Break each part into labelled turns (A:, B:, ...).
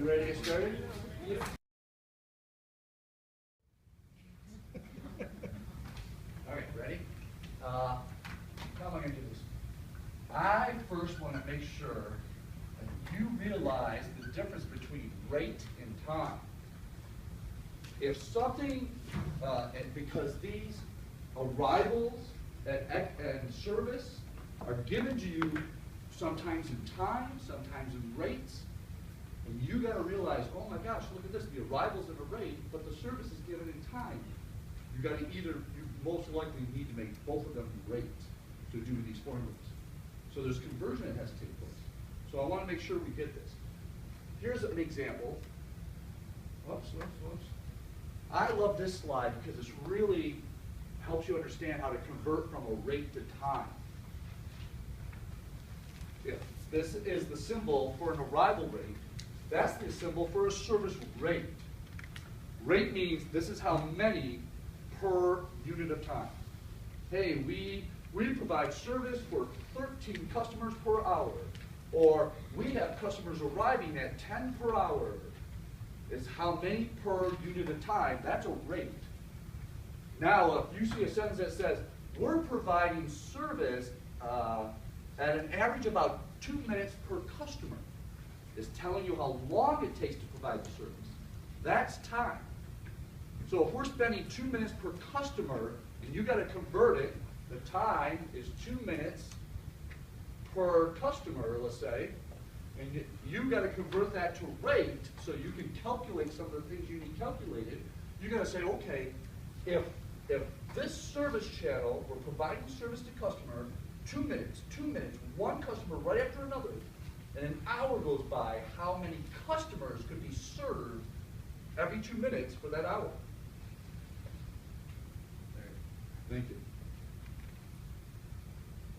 A: We ready to get started? Yeah. All right, ready? How am I going to do this? I first want to make sure that you realize the difference between rate and time. If something, because these arrivals and service are given to you sometimes in time, sometimes in rates, and you got to realize, oh my gosh, look at this, the arrivals at a rate, but the service is given in time. You got to you most likely need to make both of them rate to do these formulas. So there's conversion that has to take place. So I want to make sure we get this. Here's an example. Whoops. I love this slide because this really helps you understand how to convert from a rate to time. If this is the symbol for an arrival rate, that's the symbol for a service rate. Rate means this is how many per unit of time. Hey, we provide service for 13 customers per hour, or we have customers arriving at 10 per hour. It's how many per unit of time. That's a rate. Now, if you see a sentence that says, we're providing service at an average about 2 minutes per customer, it's telling you how long it takes to provide the service. That's time. So if we're spending 2 minutes per customer, and you got to convert it, the time is 2 minutes per customer, let's say, and you got to convert that to rate so you can calculate some of the things you need calculated. You got to say, okay, if this service channel, we're providing service to customer, 2 minutes, one customer right after another, and an hour goes by, how many customers could be served every 2 minutes for that hour? Thank you.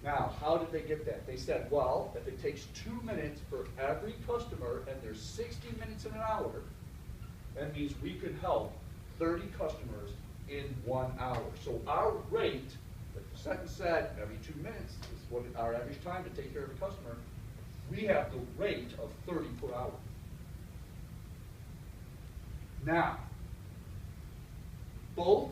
A: Now, how did they get that? They said, well, if it takes 2 minutes for every customer and there's 60 minutes in an hour, that means we could help 30 customers in 1 hour. So our rate, the sentence said every 2 minutes is what our average time to take care of a customer. We have the rate of 30 per hour. Now, both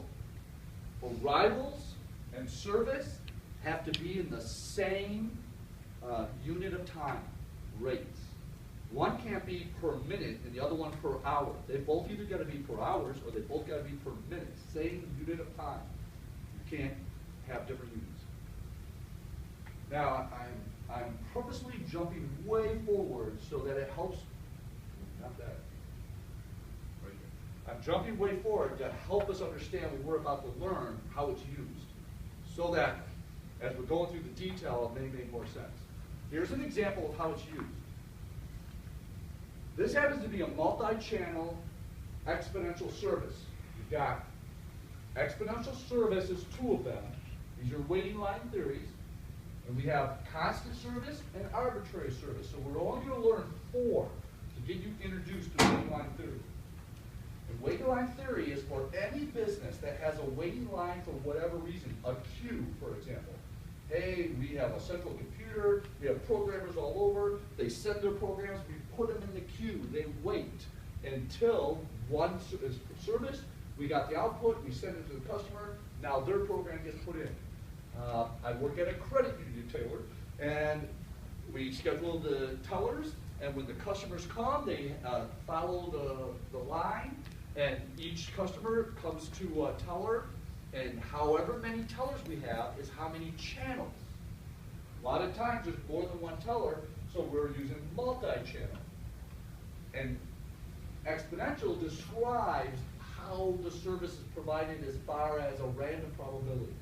A: arrivals and service have to be in the same unit of time, rates. One can't be per minute and the other one per hour. They both either got to be per hours or they both got to be per minute, same unit of time. You can't have different units. Now, I'm purposely jumping way forward so that it helps, not that, right here. I'm jumping way forward to help us understand what we're about to learn, how it's used, so that as we're going through the detail, it may make more sense. Here's an example of how it's used. This happens to be a multi-channel exponential service. You've got exponential service is 2 of them. These are waiting line theories. And we have constant service and arbitrary service. So we're only going to learn 4 to get you introduced to waiting line theory. And waiting line theory is for any business that has a waiting line for whatever reason. A queue, for example. Hey, we have a central computer, we have programmers all over, they send their programs, we put them in the queue, they wait until one is service, we got the output, we send it to the customer, now their program gets put in. I work at a credit union, Taylor, and we schedule the tellers, and when the customers come, they follow the line, and each customer comes to a teller, and however many tellers we have is how many channels. A lot of times there's more than one teller, so we're using multi-channel. And exponential describes how the service is provided as far as a random probability.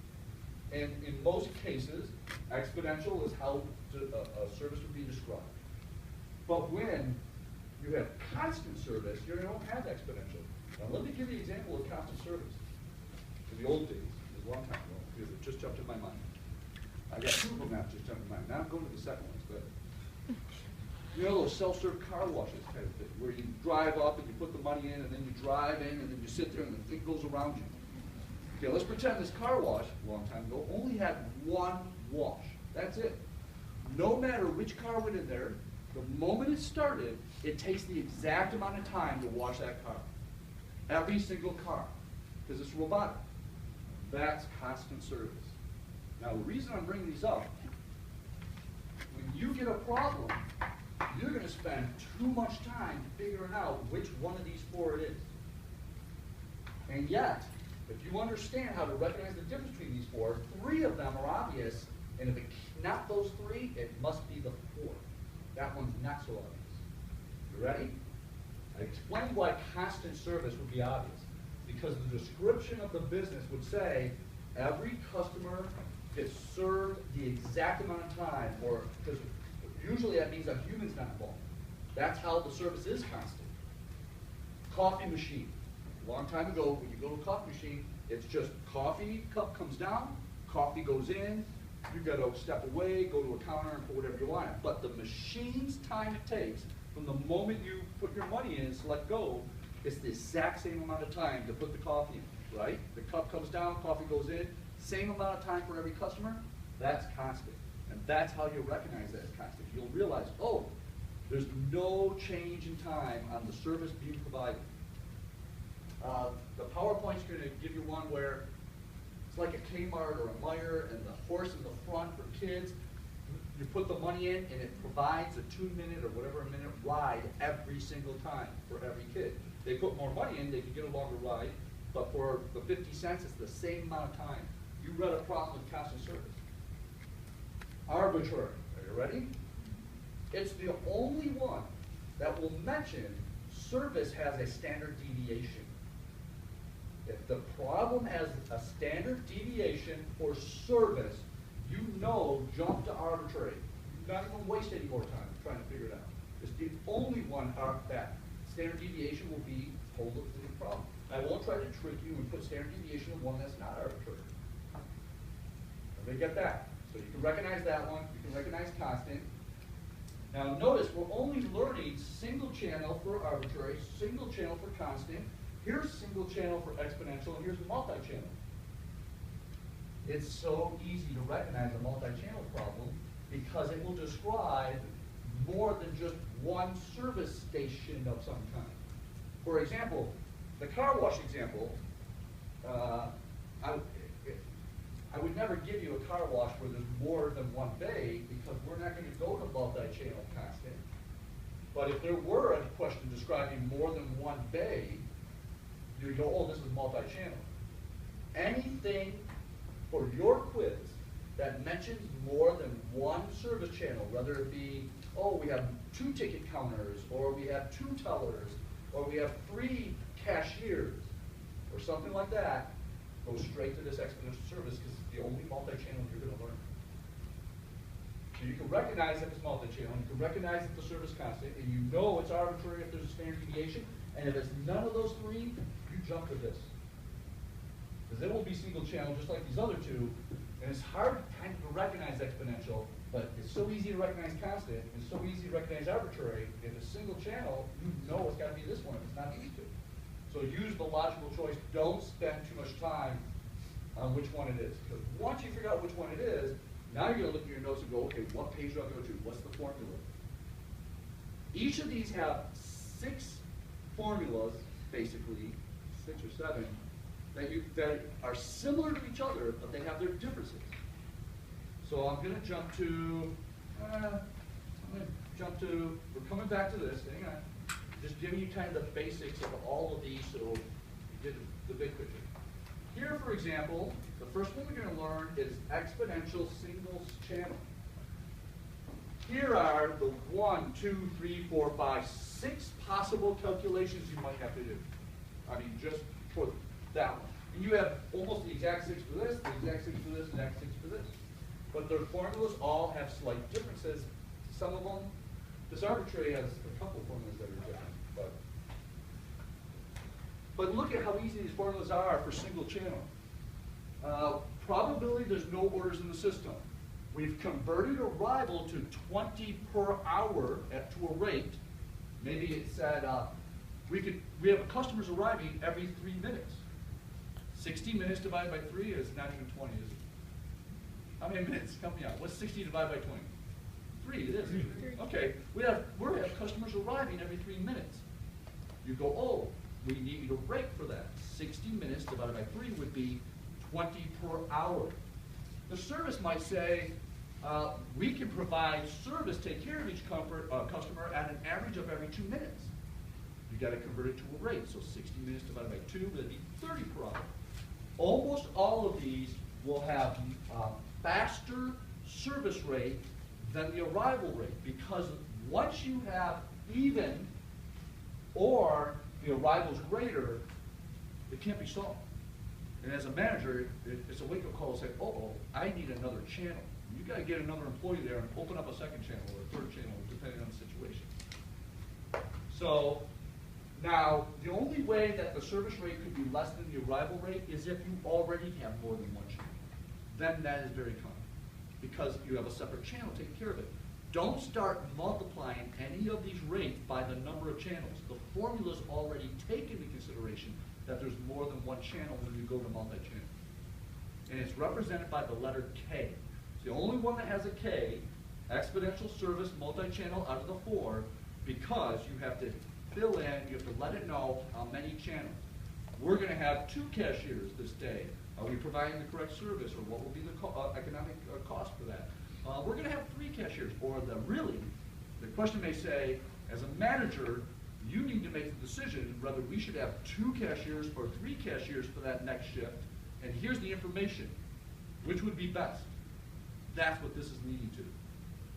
A: And in most cases, exponential is how a service would be described. But when you have constant service, you don't have exponential. Now let me give you an example of constant service. In the old days, it was a long time ago, because it just jumped in my mind. I got 2 of them now just jumped in my mind. Now I'm going to the second ones, but you know those self-serve car washes kind of thing, where you drive up and you put the money in, and then you drive in, and then you sit there and the thing goes around you. Okay, let's pretend this car wash, a long time ago, only had 1 wash. That's it. No matter which car went in there, The moment it started, it takes the exact amount of time to wash that car. Every single car, because it's robotic. That's constant service. Now, the reason I'm bringing these up, when you get a problem, you're going to spend too much time figuring out which one of these four it is. And yet, if you understand how to recognize the difference between these four, three of them are obvious, and if it's not those three, it must be the fourth. That one's not so obvious. You ready? I explained why constant service would be obvious. Because the description of the business would say, every customer gets served the exact amount of time, or because usually that means a human's not involved. That's how the service is constant. Coffee machine. A long time ago, when you go to a coffee machine, it's just coffee cup comes down, coffee goes in, you got to step away, go to a counter and put whatever you want. But the machine's time it takes from the moment you put your money in and select go, it's the exact same amount of time to put the coffee in, right? The cup comes down, coffee goes in, same amount of time for every customer. That's constant. And that's how you recognize that as constant. You'll realize, oh, there's no change in time on the service being provided. The PowerPoint's going to give you one where it's like a Kmart or a Meijer, and the horse in the front for kids. You put the money in, and it provides a 2-minute or whatever a minute ride every single time for every kid. They put more money in, they could get a longer ride, but for the 50 cents, it's the same amount of time. You read a problem with constant service. Arbitrary. Are you ready? It's the only one that will mention service has a standard deviation. If the problem has a standard deviation for service, you know, jump to arbitrary. You not even waste any more time trying to figure it out. It's the only one that standard deviation will be told to the problem. I won't try to trick you and put standard deviation in one that's not arbitrary. Everybody get that? So you can recognize that one. You can recognize constant. Now notice we're only learning single channel for arbitrary, single channel for constant. Here's single channel for exponential, and here's multi-channel. It's so easy to recognize a multi-channel problem because it will describe more than just one service station of some kind. For example, the car wash example, I would never give you a car wash where there's more than one bay because we're not going to go to multi-channel constant. But if there were a question describing more than one bay, you would go, oh, this is multi-channel. Anything for your quiz that mentions more than one service channel, whether it be, oh, we have 2 ticket counters, or we have 2 tellers, or we have 3 cashiers, or something like that, go straight to this exponential service because it's the only multi-channel you're going to learn. So you can recognize if it's multi-channel, you can recognize if the service constant, and you know it's arbitrary if there's a standard deviation, and if it's none of those 3, you jump to this. Because it will be single channel just like these other 2, and it's hard kind of to recognize exponential, but it's so easy to recognize constant, and so easy to recognize arbitrary. If it's single channel, you know it's got to be this one if it's not these 2. So use the logical choice. Don't spend too much time on which one it is. Because once you figure out which one it is, now you're going to look at your notes and go, okay, what page do I go to? What's the formula? Each of these have 6 formulas, basically, 6 or 7, that are similar to each other, but they have their differences. So I'm going to jump to, we're coming back to this, hang on. Just giving you kind of the basics of all of these so you get the big picture. Here, for example, the first one we're going to learn is exponential singles channel. Here are the 1, 2, 3, 4, 5, 6 possible calculations you might have to do. I mean, just for that one. And you have almost the exact 6 for this, the exact 6 for this, the exact 6 for this. But their formulas all have slight differences. Some of them, this arbitrary has a couple formulas that are different. But look at how easy these formulas are for single channel. Probability, there's no orders in the system. We've converted arrival to 20 per hour to a rate. Maybe it said we have customers arriving every 3 minutes. 60 minutes divided by 3 is not even 20, is it? How many minutes? Help me out. What's 60 divided by 20? 3, it is. Okay, we have customers arriving every 3 minutes. You go, oh, we need a rate for that. 60 minutes divided by 3 would be 20 per hour. The service might say, we can provide service, take care of each customer at an average of every 2 minutes. You got to convert it to a rate. So 60 minutes divided by 2, that'd be 30 per hour. Almost all of these will have faster service rate than the arrival rate, because once you have even or the arrival's greater, it can't be solved. And as a manager, it's a wake-up call to say, oh, I need another channel. You got to get another employee there and open up a second channel or a third channel, depending on the situation. So now, the only way that the service rate could be less than the arrival rate is if you already have more than one channel. Then that is very common, because you have a separate channel taking care of it. Don't start multiplying any of these rates by the number of channels. The formula's already taken into consideration that there's more than one channel when you go to multi-channel. And it's represented by the letter K. It's the only one that has a K, exponential service multi-channel out of the 4, because you have to fill in, you have to let it know how many channels. We're going to have 2 cashiers this day. Are we providing the correct service, or what will be the economic cost for that? We're going to have 3 cashiers, or the question may say, as a manager, you need to make the decision whether we should have 2 cashiers or 3 cashiers for that next shift, and here's the information. Which would be best? That's what this is leading to.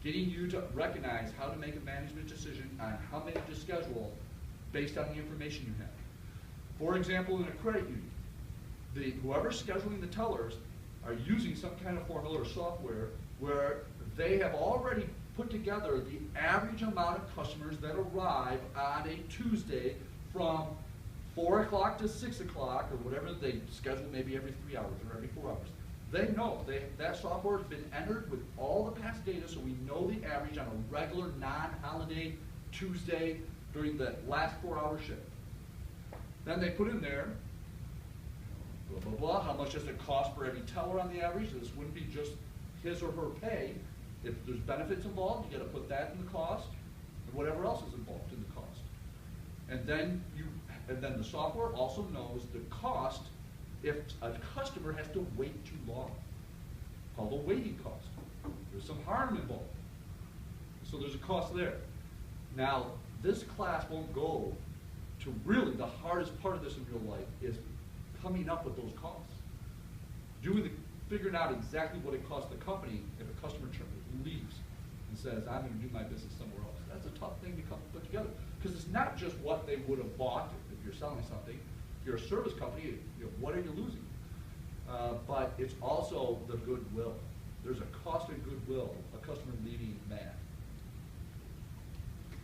A: Getting you to recognize how to make a management decision on how many to schedule based on the information you have. For example, in a credit union, whoever's scheduling the tellers are using some kind of formula or software where they have already put together the average amount of customers that arrive on a Tuesday from 4 o'clock to 6 o'clock, or whatever they schedule, maybe every 3 hours or every 4 hours. They know, that software has been entered with all the past data, so we know the average on a regular non-holiday Tuesday during the last 4-hour shift. Then they put in there, blah, blah, blah, how much does it cost for every teller on the average? This wouldn't be just his or her pay. If there's benefits involved, you got to put that in the cost, and whatever else is involved in the cost. And then the software also knows the cost if a customer has to wait too long, called a waiting cost. There's some harm involved. So there's a cost there. Now, this class won't go to really the hardest part of this in real life is coming up with those costs. Figuring out exactly what it costs the company if a customer leaves and says, I'm going to do my business somewhere else. That's a tough thing to put together, because it's not just what they would have bought if you're selling something. If you're a service company, what are you losing? But it's also the goodwill. There's a cost of goodwill, a customer leaving mad.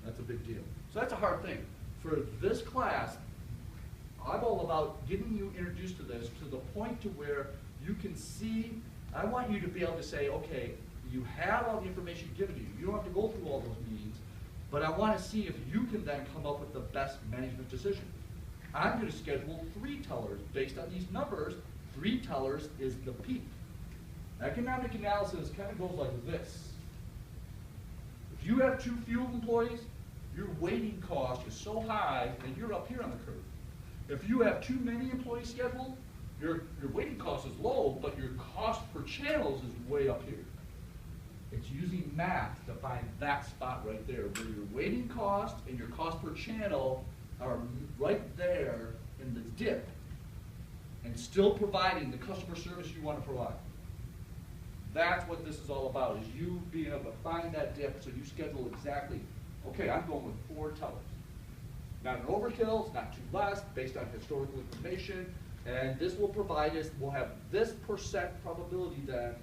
A: That's a big deal. So that's a hard thing. For this class, I'm all about getting you introduced to this to the point to where you can see. I want you to be able to say, okay, you have all the information given to you. You don't have to go through all those meetings, but I want to see if you can then come up with the best management decision. I'm going to schedule 3 tellers. Based on these numbers, 3 tellers is the peak. Economic analysis kind of goes like this. If you have too few employees, your waiting cost is so high and you're up here on the curve. If you have too many employees scheduled, your waiting cost is low, but your cost per channels is way up here. It's using math to find that spot right there where your waiting cost and your cost per channel are right there in the dip and still providing the customer service you want to provide. That's what this is all about, is you being able to find that dip so you schedule exactly, okay, I'm going with 4 tellers. Not an overkill, it's not too less, based on historical information, and this will provide us, we'll have this percent probability then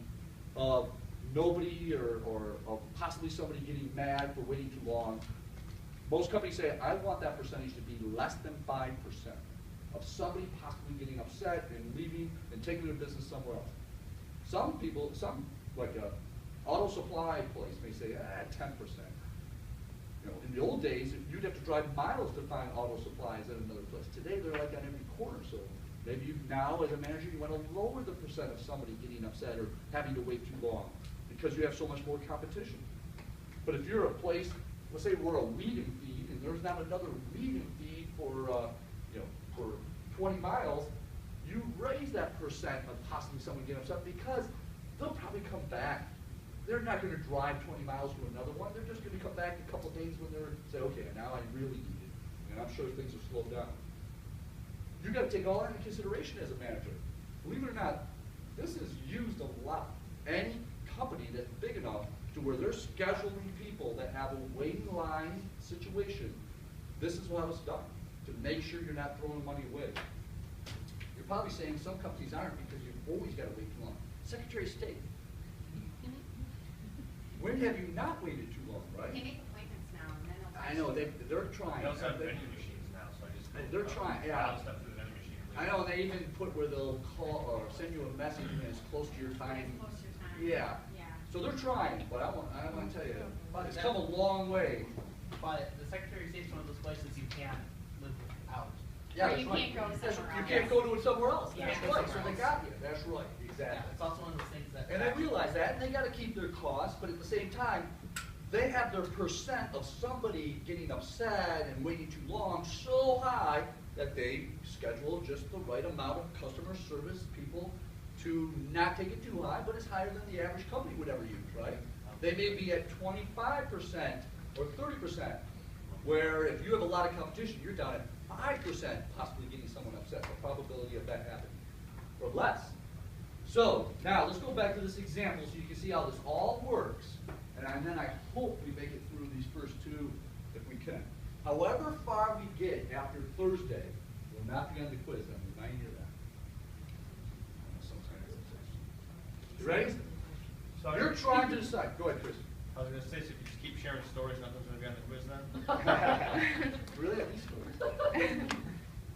A: of nobody or possibly somebody getting mad for waiting too long. Most companies say, I want that percentage to be less than 5% of somebody possibly getting upset and leaving and taking their business somewhere else. Some people, like a auto supply place may say, 10%. In the old days, you'd have to drive miles to find auto supplies at another place. Today, they're like on every corner. So maybe now, as a manager, you want to lower the percent of somebody getting upset or having to wait too long because you have so much more competition. But if you're a place, let's say we're a weeding feed, and there's not another weeding feed for, for 20 miles, you raise that percent of possibly someone getting upset because they'll probably come back. They're not going to drive 20 miles to another one. They're just going to come back a couple days when they're say, okay, now I really need it. And I'm sure things have slowed down. You've got to take all that into consideration as a manager. Believe it or not, this is used a lot. Any company that's big enough to where they're scheduling people that have a waiting line situation, this is how it's done, to make sure you're not throwing money away. You're probably saying some companies aren't because you've always got to wait too long. Secretary of State. When have you not waited too long, right?
B: They make appointments now, and then they'll.
A: I know, they're trying.
C: They also have vending machines now, so I just.
A: They're trying, yeah.
C: Stuff through the vending machine.
A: I know, they even put where they'll call or send you a message when it's close to your time.
B: It's close to your time.
A: Yeah.
B: Yeah.
A: So they're trying, but I want to tell you, it's come a long way.
D: But the Secretary of State is one of those places you can't live without.
A: Yeah,
B: Or
A: that's
B: you
A: right.
B: can't go to somewhere
A: You
B: else.
A: can't go to it somewhere else.
B: Yeah.
A: That's right, so they got you. That's right, exactly.
D: It's also one of those things that.
A: And they realize that, and they gotta keep their costs, but at the same time, they have their percent of somebody getting upset and waiting too long so high that they schedule just the right amount of customer service people to not take it too high, but it's higher than the average company would ever use, right? They may be at 25% or 30%, where if you have a lot of competition, you're down at 5% possibly getting someone upset, the probability of that happening, or less. So, now let's go back to this example so you can see how this all works. And then I hope we make it through these first two if we can. However far we get after Thursday will not be on the quiz. I'm reminding you of that. You ready?
C: So
A: You're trying to decide. Go ahead, Chris.
C: I was going to say, so if you just keep sharing stories, nothing's going to be on the quiz then?
A: Really? At least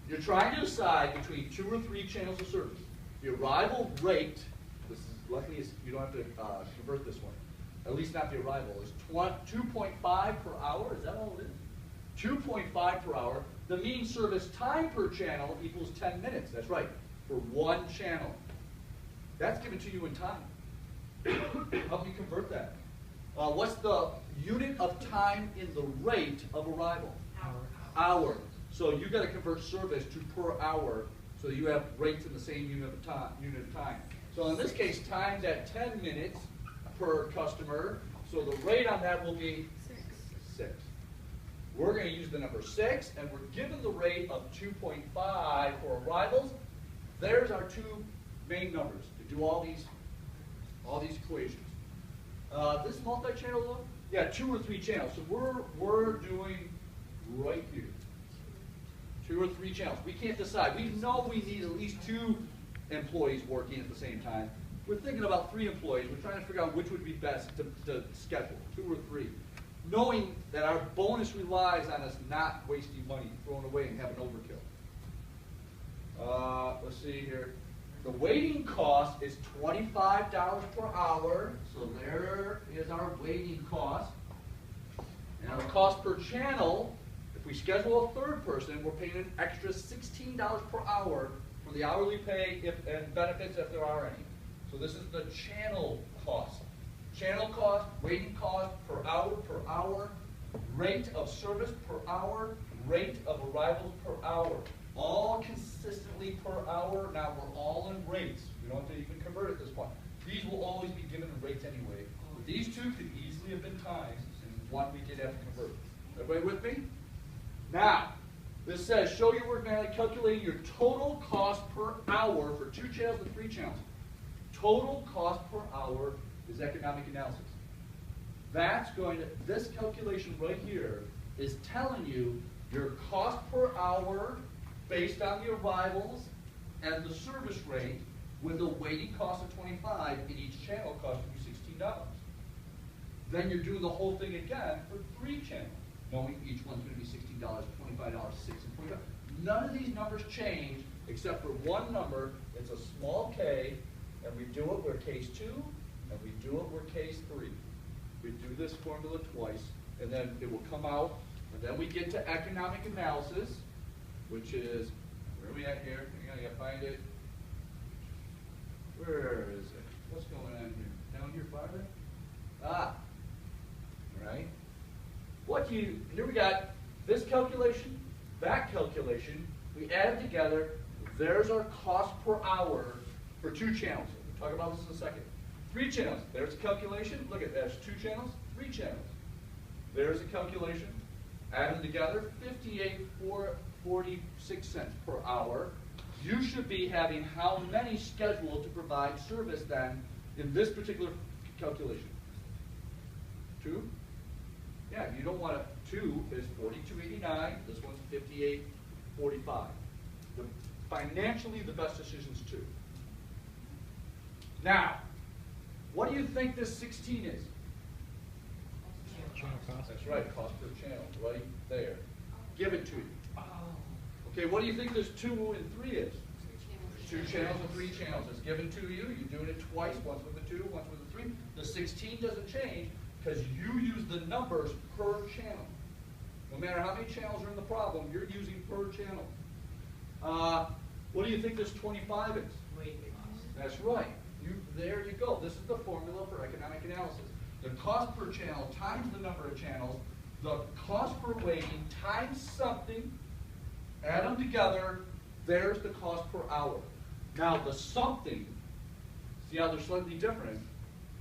A: you're trying to decide between 2 or 3 channels of service. The arrival rate, this is luckily you don't have to convert this one. At least not the arrival, is 2.5 per hour. Is that all it is? 2.5 per hour. The mean service time per channel equals 10 minutes. That's right, for one channel. That's given to you in time. Help me convert that. What's the unit of time in the rate of arrival? Hour. So you got to convert service to per hour, so you have rates in the same unit of time. So in this case, times at 10 minutes per customer. So the rate on that will be 6. We're going to use the number 6, and we're given the rate of 2.5 for arrivals. There's our 2 main numbers to do all these equations. This multi-channel look, yeah, 2 or 3 channels. So we're doing right here. 2 or 3 channels. We can't decide. We know we need at least 2 employees working at the same time. We're thinking about 3 employees. We're trying to figure out which would be best to schedule, 2 or 3. Knowing that our bonus relies on us not wasting money, throwing away and having overkill. Let's see here. The waiting cost is $25 per hour, so there is our waiting cost. And our cost per channel, if we schedule a 3rd person, we're paying an extra $16 per hour for the hourly pay and benefits if there are any. So this is the channel cost. Channel cost, waiting cost per hour, rate of service per hour, rate of arrivals per hour. All consistently per hour. Now we're all in rates. We don't have to even convert at this point. These will always be given in rates anyway. But these 2 could easily have been times, and 1 we did have to convert. Everybody with me? Now, this says, show your work manually calculating your total cost per hour for 2 channels and 3 channels. Total cost per hour is economic analysis. That's going to, this calculation right here is telling you your cost per hour based on the arrivals and the service rate with a waiting cost of 25 and each channel costing you $16. Then you're doing the whole thing again for 3 channels, knowing each one's going to be $16, $25, 6, and $45. None of these numbers change except for one number. It's a small k, and we do it where case 2, and we do it where case 3. We do this formula twice, and then it will come out, and then we get to economic analysis, which is, where are we at here? Hang on, I gotta find it. Where is it? What's going on here? Down here farther? Ah, right? Here we got this calculation, that calculation, we add together, there's our cost per hour for 2 channels. We'll talk about this in a second. 3 channels, there's a calculation, look at that, there's 2 channels, 3 channels. There's a calculation, add them together, 58.46 cents per hour. You should be having how many scheduled to provide service then in this particular calculation? 2? Yeah, you don't want 2 is 42.89, this one's 58.45. Financially, the best decision is 2. Now, what do you think this 16 is? That's right, cost per channel, right there. Give it to you. Okay, what do you think this 2 and 3 is? 2 channels and 3 channels. It's given to you. You're doing it twice, once with the 2, once with the 3. The 16 doesn't change because you use the numbers per channel. No matter how many channels are in the problem, you're using per channel. What do you think this 25 is? That's right. There you go. This is the formula for economic analysis. The cost per channel times the number of channels, the cost per weighting times something, add them together, there's the cost per hour. Now the something, see how they're slightly different,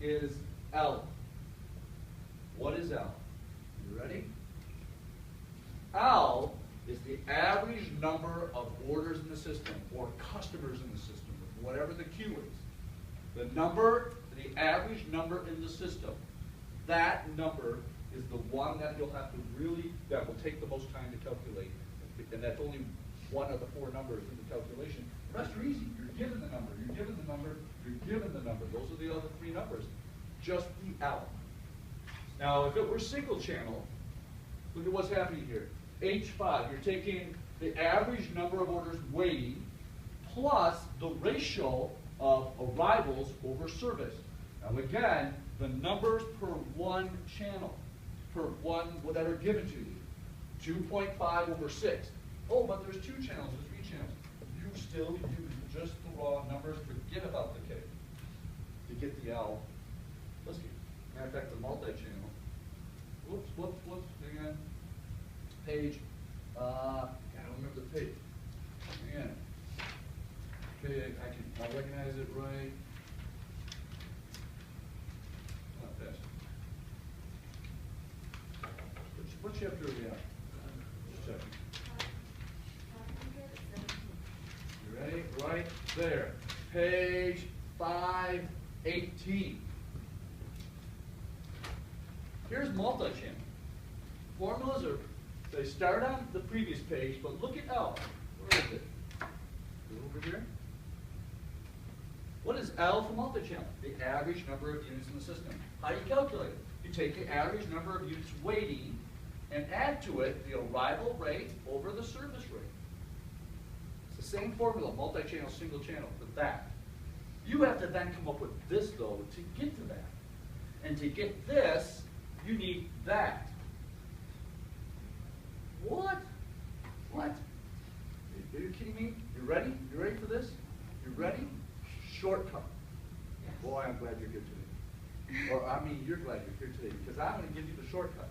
A: is L. What is L? You ready? L is the average number of orders in the system, or customers in the system, whatever the Q is. The average number in the system. That number is the one that you'll have to that will take the most time to calculate. And that's only one of the 4 numbers in the calculation. The rest are easy. You're given the number, you're given the number, you're given the number. Those are the other 3 numbers. Just the L. Now, if it were single channel, look at what's happening here. H5, you're taking the average number of orders waiting plus the ratio of arrivals over service. Now again, the numbers per 1 channel, per 1 whatever given to you. 2.5 over 6. Oh, but there's 2 channels or 3 channels. You still use just the raw numbers. Forget about the K. To get the L. Let's get, matter of fact, the multi-channel. Whoops. Hang on. Page. I don't remember the page. Hang on. I'll recognize it right. Not this. What chapter are we on? Just checking. You ready? Right there. Page 518. Here's multi-channel. Formulas they start on the previous page, but look at L. Where is it? Over here. What is L for multi-channel? The average number of units in the system. How do you calculate it? You take the average number of units waiting and add to it the arrival rate over the service rate. It's the same formula, multi-channel, single channel, for that. You have to then come up with this, though, to get to that. And to get this, you need that. What? What? Are you kidding me? You ready? You ready for this? You ready? Shortcut.
D: Yes.
A: Boy, I'm glad you're here today. Or, I mean, you're glad you're here today because I'm going to give you the shortcut.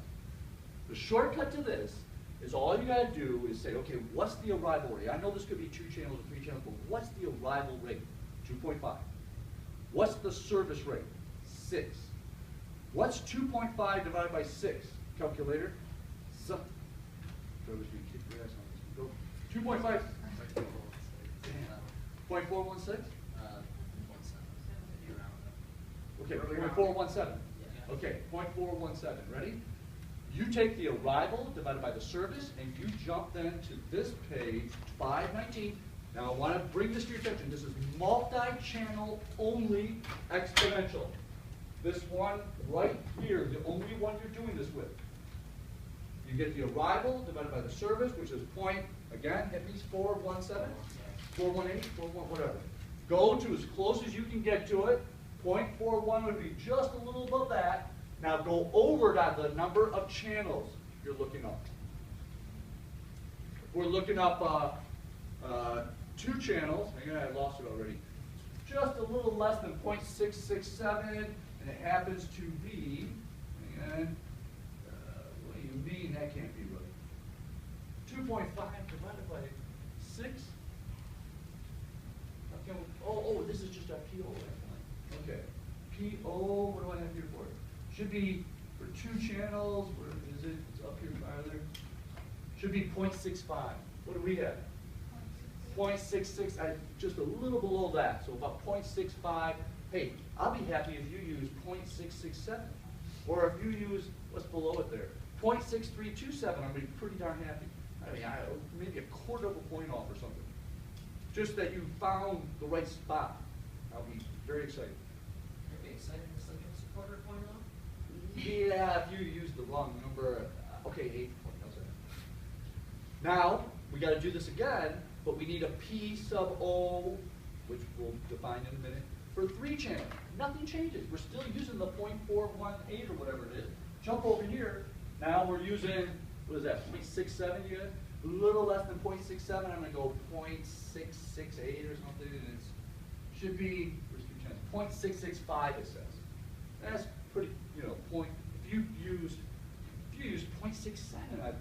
A: The shortcut to this is all you got to do is say, okay, what's the arrival rate? I know this could be 2 channels or 3 channels, but what's the arrival rate? 2.5. What's the service rate? 6. What's 2.5 divided by 6? Calculator? 2.5. 0.416? Okay, 0.417. Okay, 0.417. Ready? You take the arrival divided by the service, and you jump then to this page, 519. Now I want to bring this to your attention. This is multi-channel only exponential. This one right here, the only one you're doing this with. You get the arrival divided by the service, which is again, hit me, 417, 418, 41, whatever. Go to as close as you can get to it. 0.41 would be just a little above that. Now go over that, the number of channels you're looking up. We're looking up 2 channels. Hang on, I lost it already. Just a little less than 0.667, and it happens to be, hang on, mean that can't be right? 2.5 divided by 6? Okay, oh, this is just our PO. Okay. PO, what do I have here for it? Should be for 2 channels, where is it? It's up here farther. Should be 0.65. What do we have? 0.66, just a little below that, so about 0.65. Hey, I'll be happy if you use 0.667. Or if you use, what's below it there? 0.6327, I'll be pretty darn happy. I mean, maybe a quarter of a point off or something. Just that you found the right spot. I'll be very excited.
D: Are you excited to look at a quarter point off?
A: Yeah, if you use the wrong number. Okay, 8 point, how's that? Now, we got to do this again, but we need a P sub O, which we'll define in a minute, for 3 channel. Nothing changes. We're still using the 0.418 or whatever it is. Jump over here. Now we're using, what is that, 0.67 again? A little less than 0.67. I'm going to go 0.668 or something, and it should be, where's 2 channels? 0.665 it says. That's pretty, point. If you used 0.67, I'd be happy.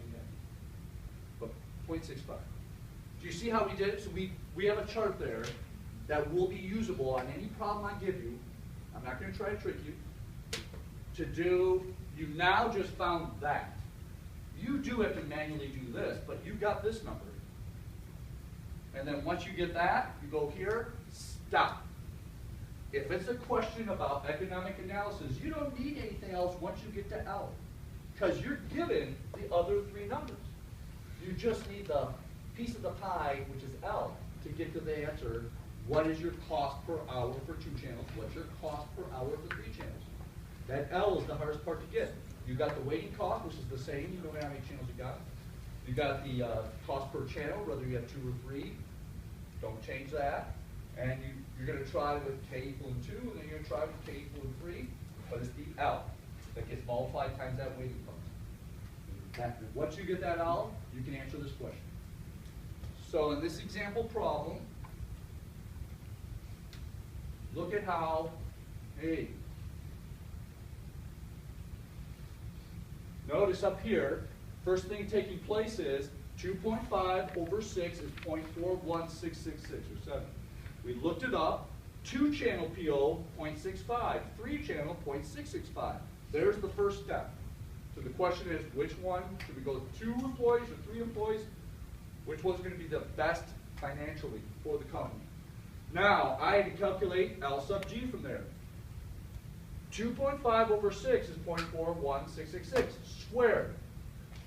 A: But 0.65. Do you see how we did it? So we have a chart there that will be usable on any problem I give you. I'm not going to try to trick you. To do, you now just found that. You do have to manually do this, but you got this number. And then once you get that, you go here, stop. If it's a question about economic analysis, you don't need anything else once you get to L, because you're given the other 3 numbers. You just need the piece of the pie, which is L, to get to the answer. What is your cost per hour for 2 channels? What's your cost per hour for 3 channels? That L is the hardest part to get. You got the weighting cost, which is the same, you know how many channels you got. You got the cost per channel, whether you have 2 or 3. Don't change that. And you're going to try with K equaling 2, and then you're going to try with K equaling 3, but it's the L that gets multiplied times that weighting cost. Once you get that L, you can answer this question. So in this example problem, look at how, hey, notice up here, first thing taking place is 2.5 over 6 is 0.41666 or 7. We looked it up. 2 channel PO, 0.65. 3 channel, 0.665. There's the first step. So the question is, which one? Should we go with 2 employees or 3 employees? Which one's going to be the best financially for the company? Now, I had to calculate L sub G from there. 2.5 over 6 is 0.41666 squared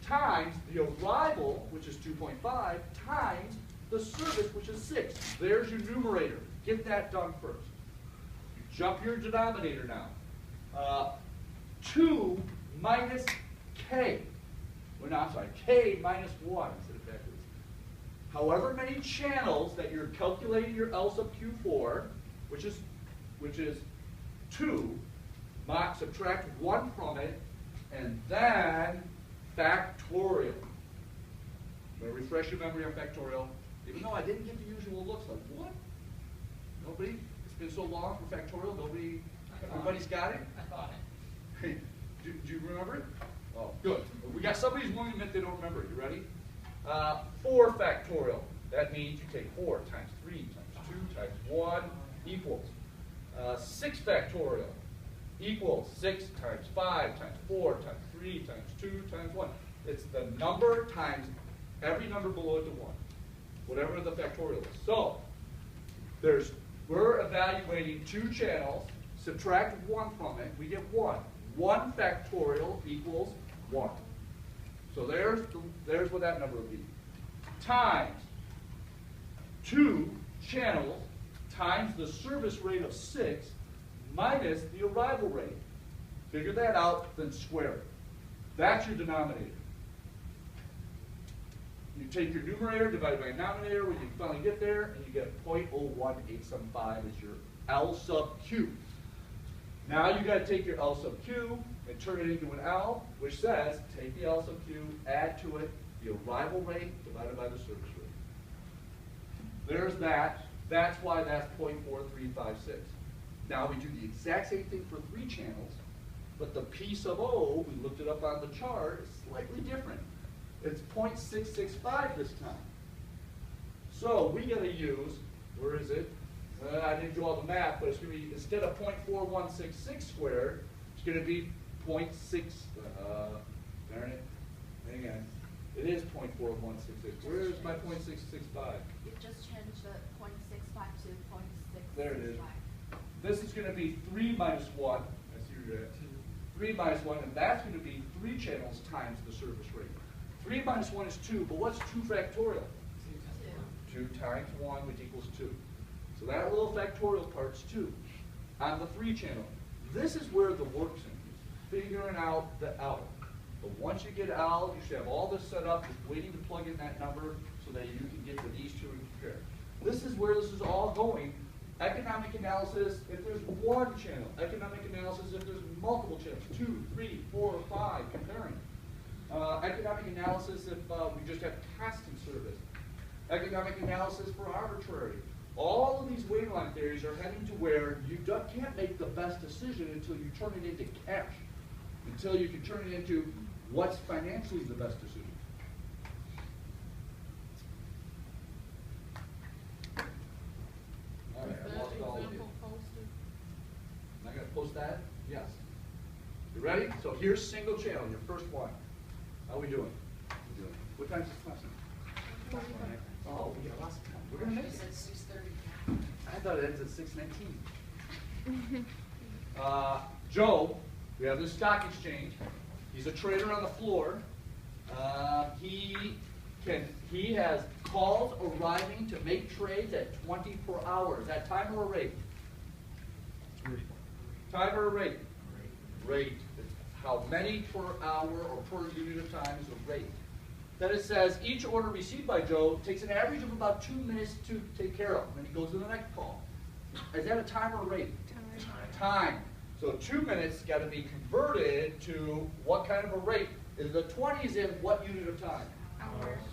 A: times the arrival, which is 2.5, times the service, which is 6. There's your numerator. Get that done first. Jump your denominator now. 2 minus K. Well, no, I'm sorry. K minus 1 instead of backwards. However many channels that you're calculating your L sub Q for, which is 2, subtract 1 from it, and then factorial. I'm going to refresh your memory on factorial. Even though I didn't get the usual looks, like, what? Nobody? It's been so long for factorial, everybody's got it?
D: I thought it.
A: Hey, do you remember it? Oh, good. We got somebody who's willing to admit they don't remember it. You ready? 4 factorial. That means you take 4 times 3 times 2 times 1 equals. 6 factorial equals 6 times 5 times 4 times 3 times 2 times 1. It's the number times every number below it to 1. Whatever the factorial is. So, we're evaluating 2 channels, subtract 1 from it, we get 1. 1 factorial equals 1. So there's what that number would be. Times 2 channels times the service rate of 6 minus the arrival rate. Figure that out, then square it. That's your denominator. You take your numerator, divide by denominator, when you finally get there, and you get 0.01875 as your L sub Q. Now you got to take your L sub Q and turn it into an L, which says, take the L sub Q, add to it the arrival rate divided by the service rate. There's that. That's why that's 0.4356. Now we do the exact same thing for 3 channels. but the P sub O, we looked it up on the chart, is slightly different. It's 0.665 this time. So we gotta use, where is it? I didn't do all the math, but it's gonna be, instead of 0.4166 squared, it's gonna be 0.6, darn it, hang on. It is 0.4166. Where is my 0.665?
B: You just changed the 0.65 to 0.665.
A: There it is. This is gonna be 3 minus 1, I see where you're at. 3 minus 1, and that's gonna be 3 channels times the service rate. 3 minus 1 is 2, but what's 2 factorial? 2 times 1, which equals 2. So that little factorial part's 2 on the 3 channel. This is where the work's in, figuring out the L. But once you get L, you should have all this set up, just waiting to plug in that number so that you can get to these two and compare. This is where this is all going. Economic analysis if there's one channel. Economic analysis if there's multiple channels, 2, 3, 4, 5, comparing. Economic analysis if we just have constant service. Economic analysis for arbitrary. All of these waiting line theories are heading to where you can't make the best decision until you turn it into cash, until you can turn it into what's financially the best decision. All right, I lost all of you. Am I going to post that? Yes. You ready? So here's single channel, your first one. How are we doing? What time is this class? Oh, we got lots of time. We're going to make it.
B: 6:30.
A: I thought it ends at 6:19. Joe, we have this stock exchange. He's a trader on the floor. He has calls arriving to make trades at 20 per hour. Is that time or a rate? Time or a rate? Rate. How many per hour or per unit of time is a rate. Then it says each order received by Joe takes an average of about 2 minutes to take care of. Then he goes to the next call. Is that a time or a rate? Time. So 2 minutes got to be converted to what kind of a rate? Is the 20 is in what unit of time?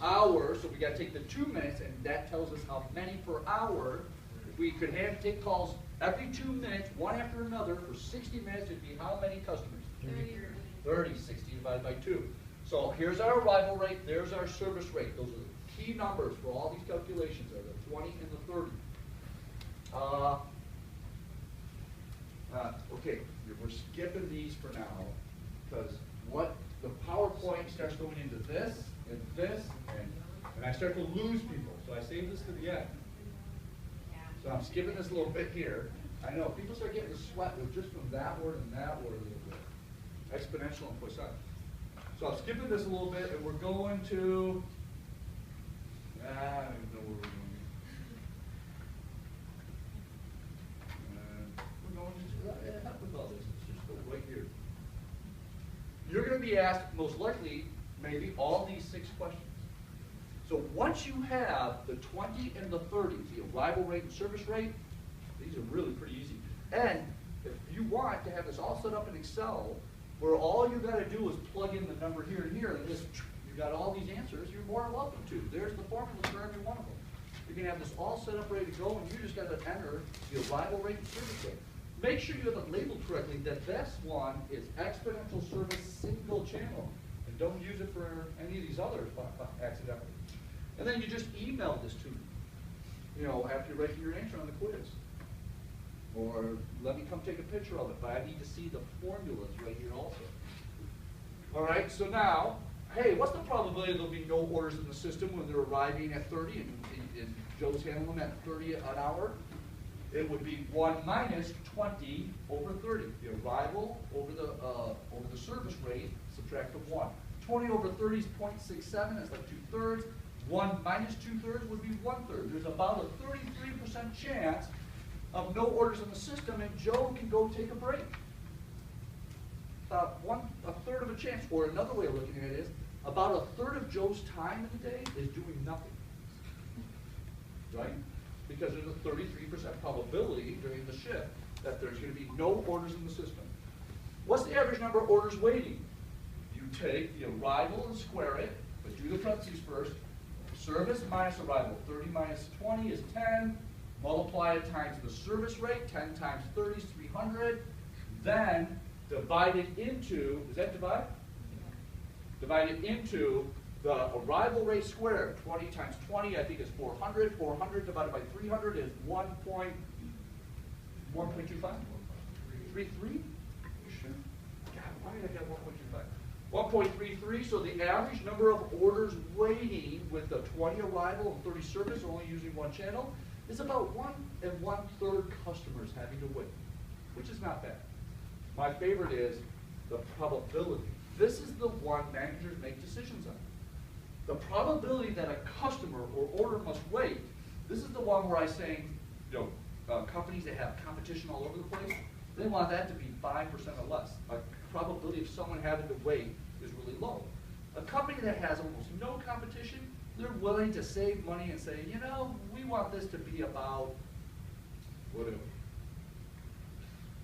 A: Hours. So we got to take the 2 minutes, and that tells us how many per hour. If we could take calls every 2 minutes, one after another, for 60 minutes, it'd be how many customers? 30. 60 divided by 2. So here's our arrival rate, there's our service rate. Those are the key numbers for all these calculations, are the 20 and the 30. Okay, we're skipping these for now, because what the PowerPoint starts going into this, and I start to lose people, so I save this to the end. So I'm skipping this a little bit here. I know, people start getting the sweat with just from that word and that word a little bit. Exponential and cosine. So I'm skipping this a little bit, and we're going to, I don't even know where we're going. We're going to, heck with all this, let's just go right here. You're going to be asked, most likely, maybe all these 6 questions. So once you have the 20 and the 30, the arrival rate and service rate, these are really pretty easy. And if you want to have this all set up in Excel, where all you got to do is plug in the number here and here, and this, you got all these answers, you're more than welcome to. There's the formula for every one of them. You can have this all set up ready to go, and you just got to enter the arrival rate and service rate. Make sure you have it labeled correctly that this one is exponential service single channel, and don't use it for any of these others accidentally. And then you just email this to me, after you're writing your answer on the quiz. Or let me come take a picture of it, but I need to see the formulas right here also. All right, so now, hey, what's the probability there'll be no orders in the system when they're arriving at 30 and Joe's handling them at 30 an hour? It would be 1 minus 20 over 30. The arrival over the service rate, subtract from 1. 20 over 30 is 0.67, that's like 2/3. 1 minus 2/3 would be 1/3. There's about a 33% chance of no orders in the system, and Joe can go take a break. About 1/3 of a chance, or another way of looking at it is, about 1/3 of Joe's time in the day is doing nothing. Right? Because there's a 33% probability during the shift that there's going to be no orders in the system. What's the average number of orders waiting? You take the arrival and square it, but do the parentheses first. Service minus arrival, 30 minus 20 is 10. Multiply it times the service rate, 10 times 30 is 300. Then divided into, is that divide? Divided into the arrival rate squared. 20 times 20, I think is 400. 400 divided by 300 is 1.25? 33? Sure. God, why did I get 1.25? 1.33, so the average number of orders waiting with the 20 arrival and 30 service, only using one channel, is about 1 1/3 customers having to wait, which is not bad. My favorite is the probability. This is the one managers make decisions on. The probability that a customer or order must wait, this is the one where I say, companies that have competition all over the place, they want that to be 5% or less. A probability of someone having to wait is really low. A company that has almost no competition, they're willing to save money and say, we want this to be about, whatever,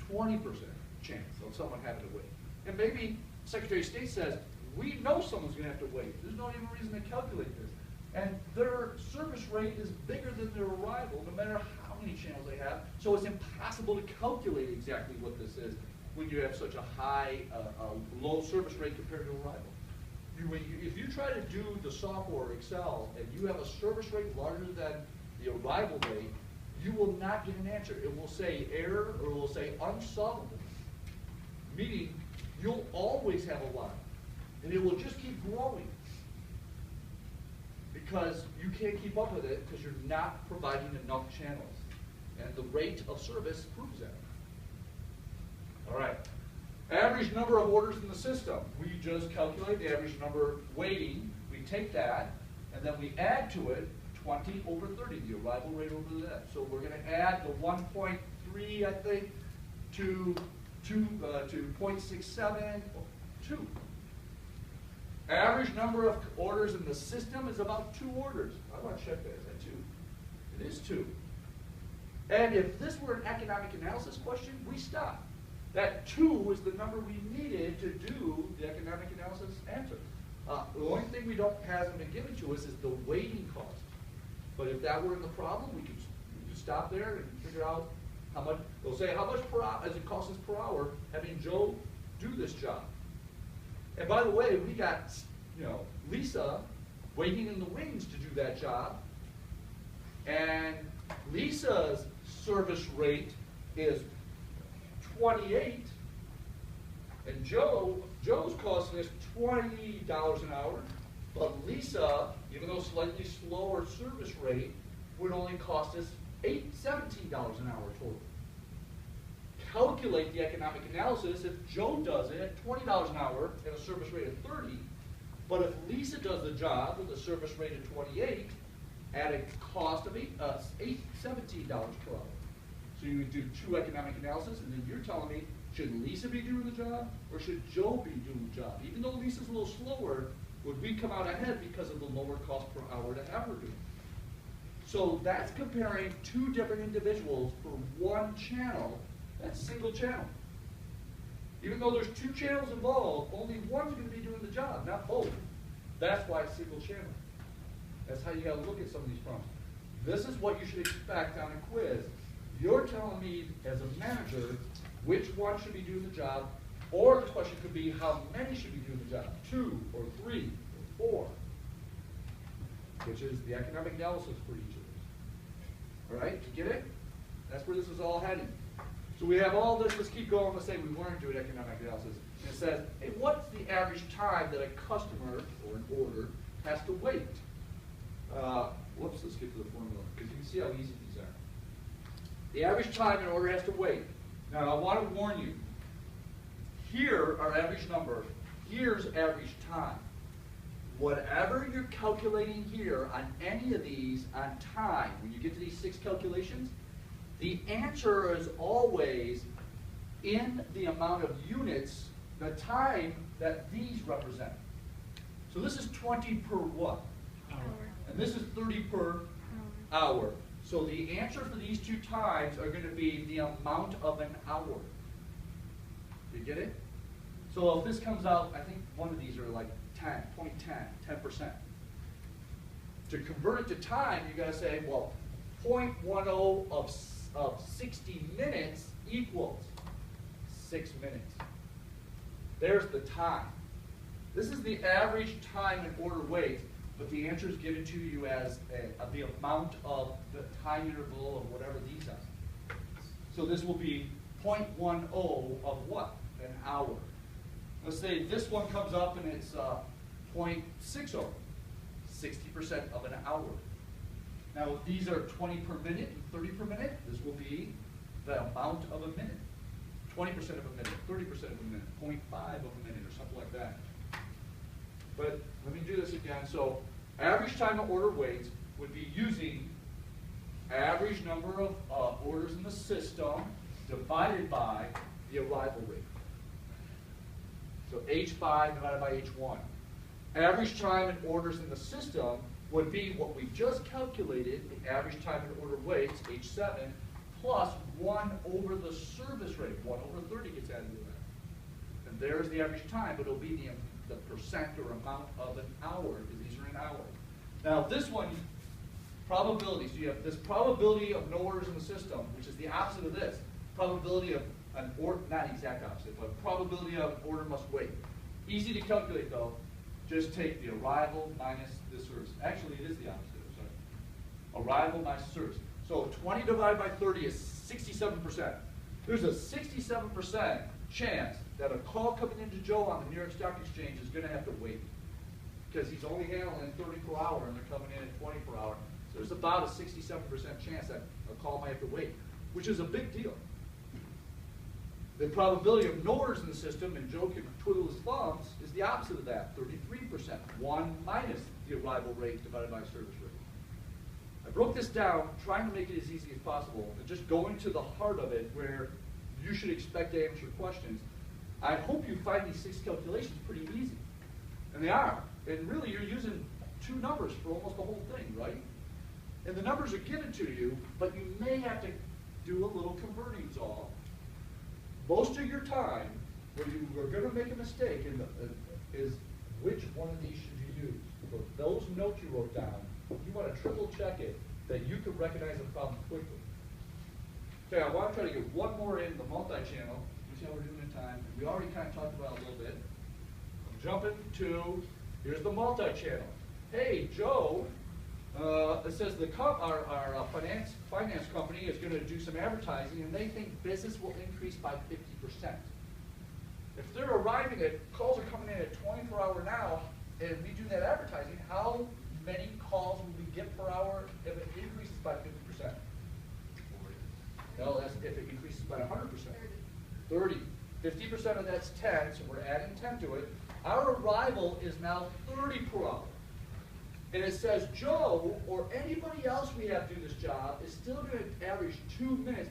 A: 20% chance of someone having to wait. And maybe Secretary of State says, we know someone's going to have to wait. There's no even reason to calculate this. And their service rate is bigger than their arrival, no matter how many channels they have. So it's impossible to calculate exactly what this is when you have such a high, low service rate compared to arrival. If you try to do the software Excel and you have a service rate larger than the arrival rate, you will not get an answer. It will say error or it will say unsolvable, meaning you'll always have a line. And it will just keep growing because you can't keep up with it because you're not providing enough channels. And the rate of service proves that. All right. Average number of orders in the system. We just calculate the average number waiting. We take that, and then we add to it 20 over 30, the arrival rate over that. So we're going to add the 1.3, I think, to 0.67, 2. Average number of orders in the system is about 2 orders. I want to check that. Is that 2? It is 2. And if this were an economic analysis question, we stop. That 2 was the number we needed to do the economic analysis answer. The only thing hasn't been given to us is the waiting cost. But if that were in the problem, we could stop there and figure out how much. They'll say how much per hour as it costs us per hour having Joe do this job. And by the way, we got Lisa waiting in the wings to do that job, and Lisa's service rate is 28, and Joe's costing us $20 an hour, but Lisa, even though slightly slower service rate, would only cost us $17 an hour total. Calculate the economic analysis if Joe does it at $20 an hour and a service rate of 30, but if Lisa does the job with a service rate of 28 at a cost of $17 per hour. So you would do 2 economic analysis, and then you're telling me, should Lisa be doing the job or should Joe be doing the job? Even though Lisa's a little slower, would we come out ahead because of the lower cost per hour to have her do it? So that's comparing 2 different individuals for 1 channel. That's single channel. Even though there's 2 channels involved, only one's going to be doing the job, not both. That's why it's single channel. That's how you got to look at some of these problems. This is what you should expect on a quiz. You're telling me, as a manager, which one should be doing the job, or the question could be, how many should be doing the job? 2 or 3 or 4, which is the economic analysis for each of these. All right, you get it? That's where this is all heading. So we have all this. Let's keep going. Let's say we weren't doing economic analysis. And it says, hey, what's the average time that a customer or an order has to wait? Let's get to the formula, because you can see how easy these are. The average time an order has to wait. Now, I want to warn you. Here, our average number. Here's average time. Whatever you're calculating here on any of these on time, when you get to these 6 calculations, the answer is always in the amount of units, the time that these represent. So this is 20 per what?
B: Hour.
A: And this is 30 per hour. So the answer for these 2 times are going to be the amount of an hour. You get it? So if this comes out, I think one of these are like 10%. To convert it to time, you got to say, well, 0.10 of 60 minutes equals 6 minutes. There's the time. This is the average time and order wait, but the answer is given to you as the amount of the time interval of whatever these are. So this will be 0.10 of what? An hour. Let's say this one comes up and it's 0.60, 60% of an hour. Now if these are 20 per minute and 30 per minute, this will be the amount of a minute. 20% of a minute, 30% of a minute, 0.5 of a minute, or something like that. But let me do this again. So average time of order wait would be using average number of orders in the system divided by the arrival rate. So H5 divided by H1. Average time in orders in the system would be what we just calculated, the average time in order waits, H7, plus 1 over the service rate. 1 over 30 gets added to that. And there's the average time, but it'll be the percent or amount of an hour, because these are in hours. Now this one, probability. So you have this probability of no orders in the system, which is the opposite of this. Probability of an order, not exact opposite, but probability of an order must wait. Easy to calculate though. Just take the arrival minus the service. Actually, it is the opposite. Sorry. Arrival minus service. So 20 divided by 30 is 67%. There's a 67% chance that a call coming into Joe on the New York Stock Exchange is going to have to wait, because he's only handling 30 per hour and they're coming in at 20 per hour. So there's about a 67% chance that a call might have to wait, which is a big deal. The probability of no orders in the system, and Joe can twiddle his thumbs, is the opposite of that, 33%. 1 minus the arrival rate divided by service rate. I broke this down, trying to make it as easy as possible, and just going to the heart of it where you should expect to answer questions. I hope you find these 6 calculations pretty easy. And they are. And really, you're using 2 numbers for almost the whole thing, right? And the numbers are given to you, but you may have to do a little converting is all. Most of your time, where you are going to make a mistake is which one of these should you use. So those notes you wrote down, you want to triple check it that you can recognize the problem quickly. Okay, I want to try to get one more in the multi-channel. You see how we're doing in time. And we already kind of talked about it a little bit. I'm jumping to, here's the multi-channel. Hey, Joe, it says our finance company is going to do some advertising, and they think business will increase by 50%. If they're arriving at, calls are coming in at 20 per hour now, and we do that advertising, how many calls will we get per hour if it increases by 50%? No, that's if it increases by 100%. 30. 50% of that's 10, so we're adding 10 to it. Our arrival is now 30 per hour. And it says Joe or anybody else we have do this job is still going to average 2 minutes.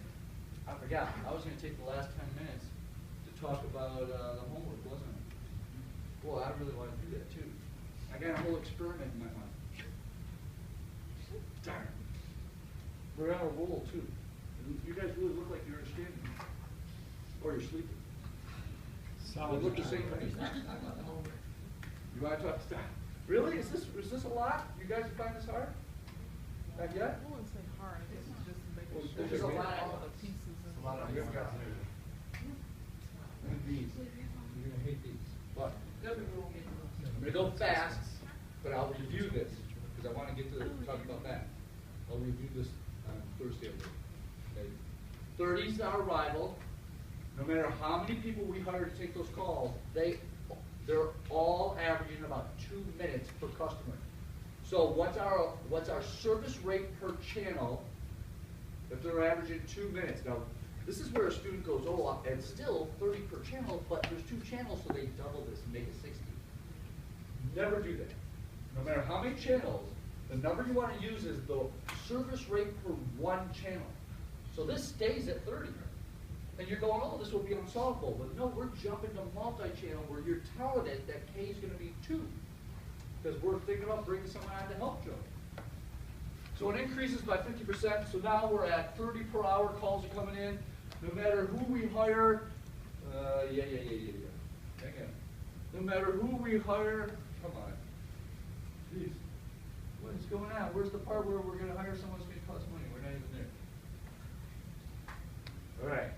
A: I forgot. I was going to take the last 10 minutes to talk about the homework, wasn't I? Boy, I really want to do that too. I got a whole experiment in my mind. Darn. We're on a roll too. You guys really look like you're understanding. Or you're sleeping. They look the same to me. You want to talk stuff? Really? Is this a lot? You guys find this hard? Not yet?
E: I wouldn't say hard. This is just making sure
A: There's a
E: we
A: lot
E: get all
A: of
E: the pieces.
C: A lot of
A: You're gonna hate these. But I'm going to go fast, but I'll review this because I want to get to talk about that. I'll review this on Thursday. Okay. 30's our arrival. No matter how many people we hire to take those calls, they're all averaging about 2 minutes per customer. So what's our service rate per channel if they're averaging 2 minutes? Now, this is where a student goes, oh, and still 30 per channel, but there's 2 channels, so they double this and make it 60. Never do that. No matter how many channels, the number you want to use is the service rate per 1 channel. So this stays at 30. And you're going, oh, this will be unsolvable. But no, we're jumping to multi-channel where you're telling it that K is going to be 2. Because we're thinking about bringing someone on to help Joe. So it increases by 50%. So now we're at 30 per hour calls are coming in. No matter who we hire, Hang on. No matter who we hire, come on. Jeez. What is going on? Where's the part where we're going to hire someone who's going to cost money? We're not even there. All right.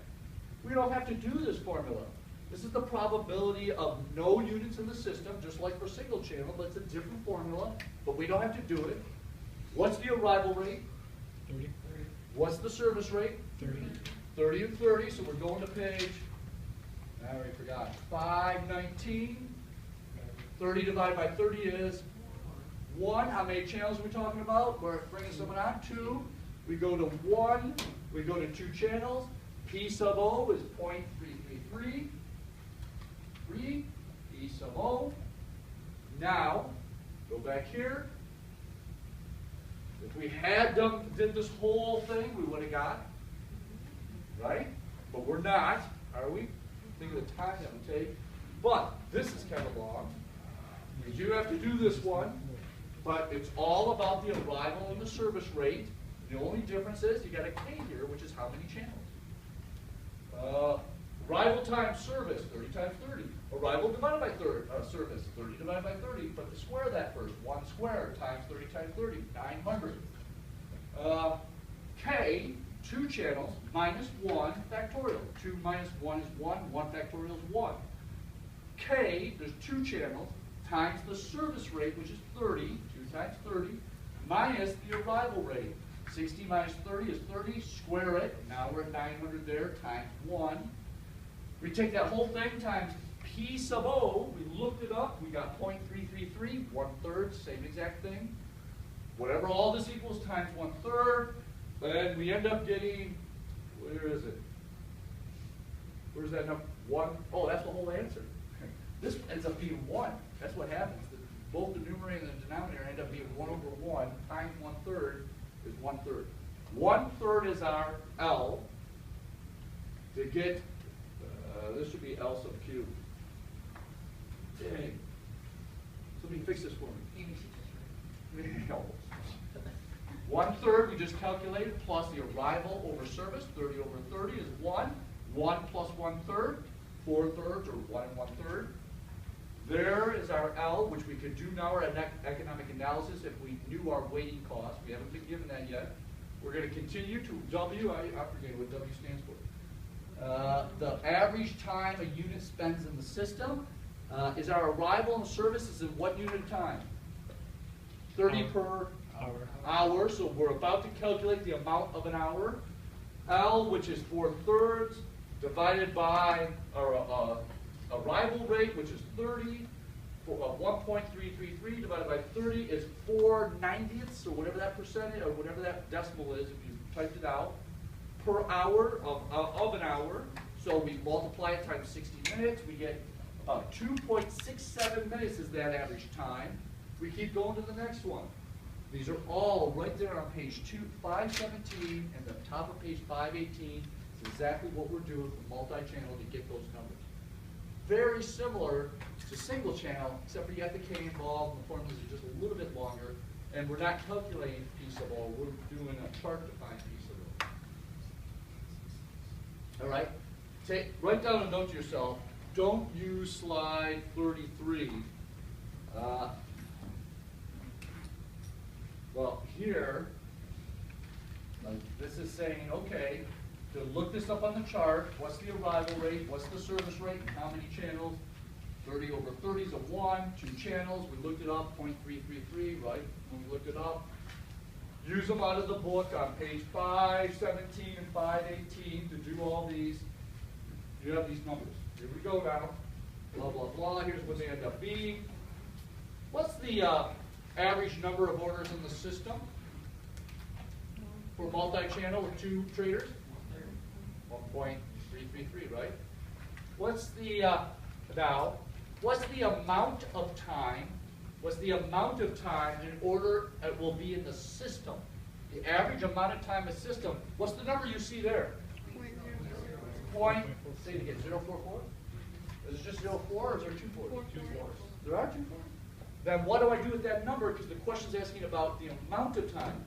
A: We don't have to do this formula. This is the probability of no units in the system, just like for single channel, but it's a different formula, but we don't have to do it. What's the arrival rate?
F: 30.
A: What's the service rate?
F: 30.
A: 30 and 30, so we're going to page, I already forgot, 519. 30 divided by 30 is 1. How many channels are we talking about? We're bringing someone on. 2. We go to 1. We go to 2 channels. P sub O is 0.333. 3. P sub O. Now, go back here. If we had did this whole thing, we would have got, right? But we're not, are we? Think of the time that would take. But this is kind of long. We do have to do this one, but it's all about the arrival and the service rate. The only difference is you got a K here, which is how many channels. Arrival times service, 30 times 30. Arrival divided by service, 30 divided by 30. But to square that first, 1 squared times 30 times 30, 900. K, 2 channels, minus 1 factorial. 2 minus 1 is 1, 1 factorial is 1. K, there's 2 channels, times the service rate, which is 30, 2 times 30, minus the arrival rate. 60 minus 30 is 30, square it, now we're at 900 there, times 1. We take that whole thing times P sub O, we looked it up, we got 0.333, 1/3, same exact thing. Whatever all this equals times 1/3, then we end up getting, where is it? Where's that number? 1, oh, that's the whole answer. This ends up being 1. That's what happens. Both the numerator and the denominator end up being 1 over 1 times 1/3 is 1/3. 1/3 is our L. To get, this should be L sub Q. Dang. Somebody fix this for me. No. 1/3 we just calculated plus the arrival over service. 30 over 30 is 1. 1 plus 1/3, 4/3 or 1 1/3. There is our L, which we could do now our economic analysis if we knew our weighting cost. We haven't been given that yet. We're going to continue to W, I forget what W stands for. The average time a unit spends in the system is our arrival and service is in what unit of time? 30 per hour. So we're about to calculate the amount of an hour. L, which is 4/3, divided by our arrival rate, which is 30. 1.333 divided by 30 is 4/90ths, or whatever that percentage, or whatever that decimal is, if you typed it out, per hour of an hour. So we multiply it times 60 minutes, we get 2.67 minutes is that average time. We keep going to the next one. These are all right there on page 517 and the top of page 518. It's exactly what we're doing for multi-channel to get those numbers. Very similar to single channel, except for you have the K involved, and the formulas are just a little bit longer, and we're not calculating P sub O, we're doing a chart to find P sub O. All right? Write down a note to yourself, don't use slide 33. Well, here, this is saying, okay, to look this up on the chart, what's the arrival rate, what's the service rate, and how many channels? 30 over 30 is a 1, 2 channels, we looked it up, 0.333, right, when we looked it up. Use them out of the book on page 517 and 518 to do all these. You have these numbers. Here we go now, blah, blah, blah, here's what they end up being. What's the average number of orders in the system for multi-channel with 2 traders? 1.333, right? What's the what's the amount of time? What's the amount of time an order will be in the system? The average amount of time in the system. What's the number you see there? Say it again. 0.44. Is it just 0.4 or is there 2 4s? 2 4s. There are 2 4s. Then what do I do with that number? Because the question's asking about the amount of time.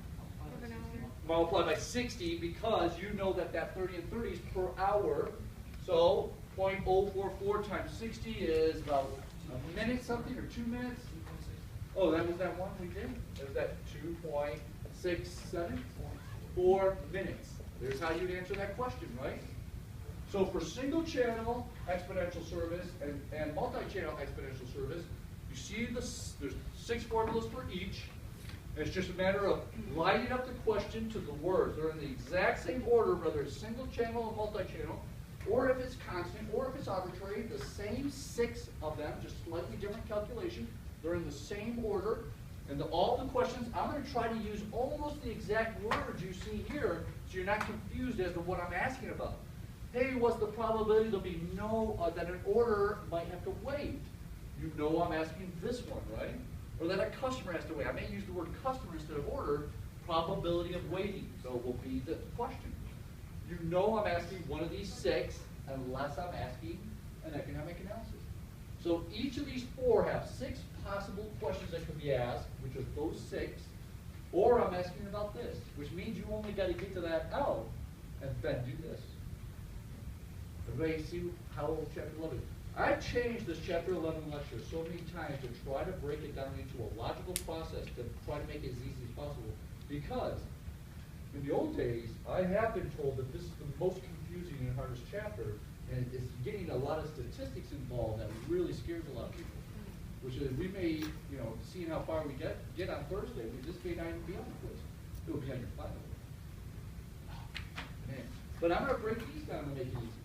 A: Multiply by 60 because you know that 30 and 30 is per hour. So 0.044 times 60 is about a minute something or 2 minutes. Oh, that was that one we did? There's that 2.674 minutes. There's how you'd answer that question, right? So for single channel exponential service and multi-channel exponential service, you see there's 6 formulas for each. And it's just a matter of lining up the question to the words. They're in the exact same order, whether it's single channel or multi-channel, or if it's constant, or if it's arbitrary, the same 6 of them, just slightly different calculation. They're in the same order. And all the questions, I'm going to try to use almost the exact words you see here, so you're not confused as to what I'm asking about. Hey, what's the probability there'll be that an order might have to wait? You know I'm asking this one, right? Or that a customer has to wait. I may use the word customer instead of order, probability of waiting. So it will be the question. You know I'm asking one of these 6, unless I'm asking an economic analysis. So each of these 4 have 6 possible questions that could be asked, which are those 6, or I'm asking about this, which means you only got to get to that L and then do this. Everybody see how old chapter 11 is? I've changed this chapter 11 lecture so many times to try to break it down into a logical process to try to make it as easy as possible. Because in the old days, I have been told that this is the most confusing and hardest chapter, and it's getting a lot of statistics involved that really scares a lot of people. Which is, we may, seeing how far we get on Thursday, this may not even be on the quiz. It will be on your final. Man. But I'm going to break these down to make it easy.